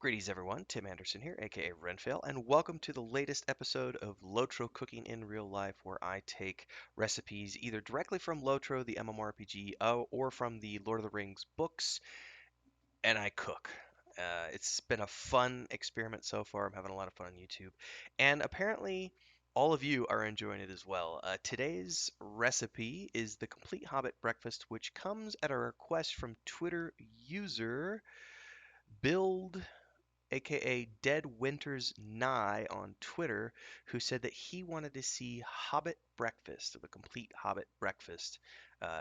Greetings everyone, Tim Anderson here, aka Renfail, and welcome to the latest episode of Lotro Cooking in Real Life, where I take recipes either directly from Lotro, the MMORPG, or from the Lord of the Rings books, and I cook. It's been a fun experiment so far. I'm having a lot of fun on YouTube, and apparently all of you are enjoying it as well. Today's recipe is the Complete Hobbit Breakfast, which comes at a request from Twitter user Build aka Dead Winters Nye on Twitter, who said that he wanted to see Hobbit Breakfast, the complete Hobbit Breakfast,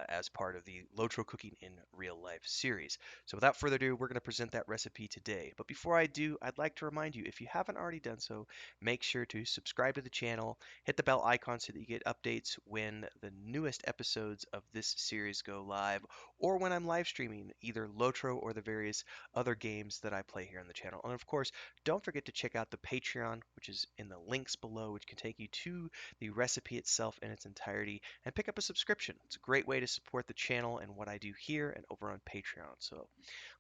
as part of the Lotro Cooking in Real Life series. So without further ado, we're going to present that recipe today. But before I do, I'd like to remind you, if you haven't already done so, make sure to subscribe to the channel, hit the bell icon so that you get updates when the newest episodes of this series go live, or when I'm live streaming either Lotro or the various other games that I play here on the channel. And of course, don't forget to check out the Patreon, which is in the links below, which can take you to the recipe itself in its entirety, and pick up a subscription. It's a great way to support the channel and what I do here and over on Patreon. So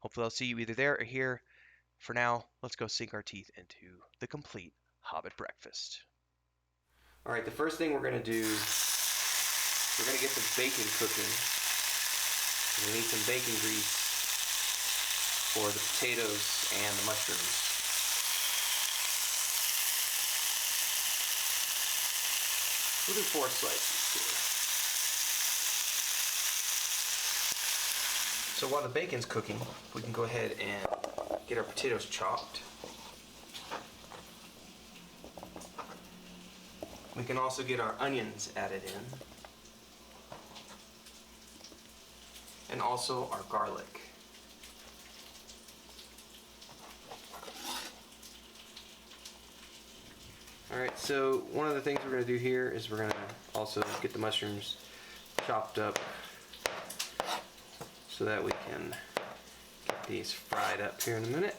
hopefully I'll see you either there or here. For now, let's go sink our teeth into the complete Hobbit breakfast. All right, the first thing we're going to do, we're going to get the bacon cooking. We need some bacon grease for the potatoes and the mushrooms. We'll do 4 slices here. So while the bacon's cooking, we can go ahead and get our potatoes chopped. We can also get our onions added in. And also our garlic. Alright, so one of the things we're going to do here is we're going to also get the mushrooms chopped up so that we can get these fried up here in a minute.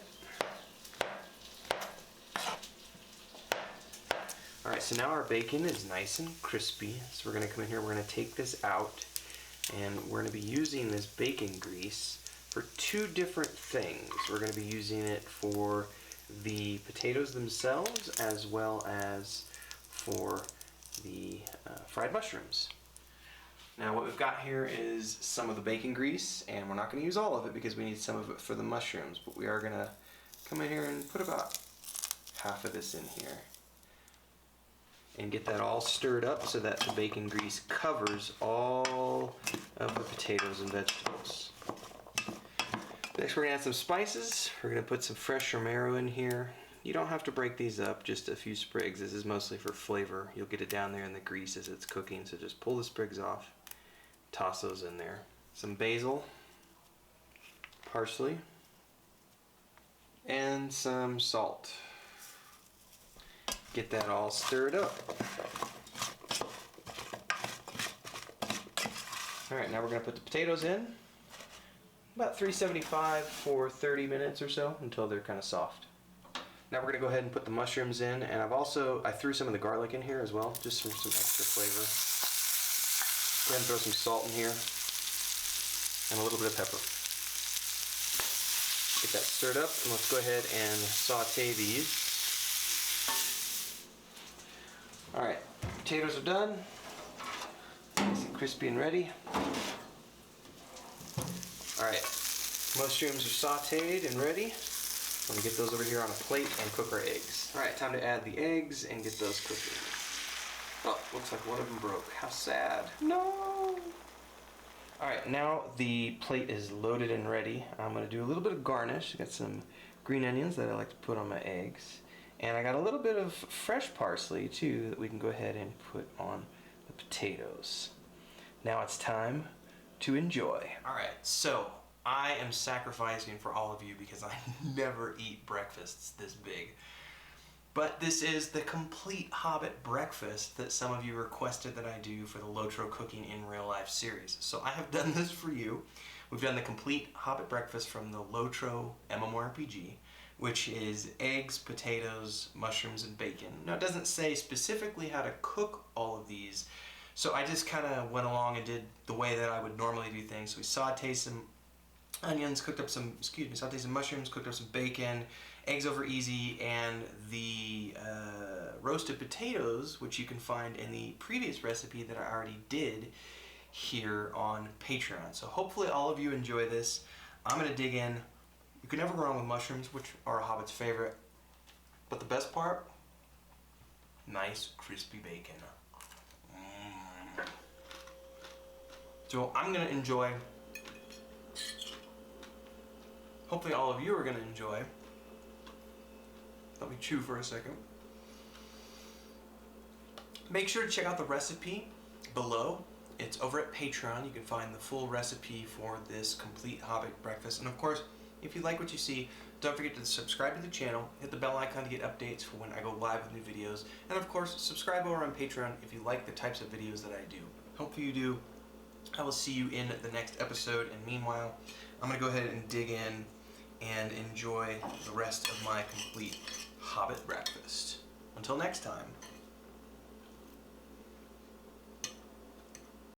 Alright, so now our bacon is nice and crispy, so we're going to come in here, we're going to take this out, and we're going to be using this bacon grease for 2 different things. We're going to be using it for the potatoes themselves as well as for the fried mushrooms. Now what we've got here is some of the bacon grease, and we're not going to use all of it because we need some of it for the mushrooms, but we are going to come in here and put about half of this in here and get that all stirred up so that the bacon grease covers all of the potatoes and vegetables. Next we're going to add some spices. We're going to put some fresh romero in here. You don't have to break these up, just a few sprigs. This is mostly for flavor. You'll get it down there in the grease as it's cooking, so just pull the sprigs off, toss those in there. Some basil, parsley, and some salt. Get that all stirred up. Alright, now we're going to put the potatoes in. About 375 for 30 minutes or so until they're kind of soft. Now we're going to go ahead and put the mushrooms in, and I threw some of the garlic in here as well, just for some extra flavor. Go ahead and throw some salt in here and a little bit of pepper. Get that stirred up, and let's go ahead and saute these. Alright, potatoes are done. Nice and crispy and ready. Alright, mushrooms are sauteed and ready. I'm going to get those over here on a plate and cook our eggs. Alright, time to add the eggs and get those cooking. Oh, looks like one of them broke. How sad. No! Alright, now the plate is loaded and ready. I'm going to do a little bit of garnish. I got some green onions that I like to put on my eggs. And I got a little bit of fresh parsley too that we can go ahead and put on the potatoes. Now it's time to enjoy. Alright, so I am sacrificing for all of you because I never eat breakfasts this big. But this is the complete Hobbit breakfast that some of you requested that I do for the Lotro Cooking in Real Life series. So I have done this for you. We've done the complete Hobbit breakfast from the Lotro MMORPG, which is eggs, potatoes, mushrooms, and bacon. Now it doesn't say specifically how to cook all of these, so I just kind of went along and did the way that I would normally do things. So we saute some onions, cooked up some, sauteed some mushrooms, cooked up some bacon, eggs over easy, and the roasted potatoes, which you can find in the previous recipe that I already did here on Patreon. So hopefully all of you enjoy this. I'm going to dig in. You can never go wrong with mushrooms, which are a Hobbit's favorite. But the best part, nice crispy bacon. So I'm going to enjoy. Hopefully all of you are going to enjoy. Let me chew for a second. Make sure to check out the recipe below. It's over at Patreon. You can find the full recipe for this complete Hobbit breakfast. And of course, if you like what you see, don't forget to subscribe to the channel, hit the bell icon to get updates for when I go live with new videos, and of course, subscribe over on Patreon if you like the types of videos that I do. Hopefully you do. I will see you in the next episode, and meanwhile, I'm going to go ahead and dig in and enjoy the rest of my complete Hobbit breakfast. Until next time.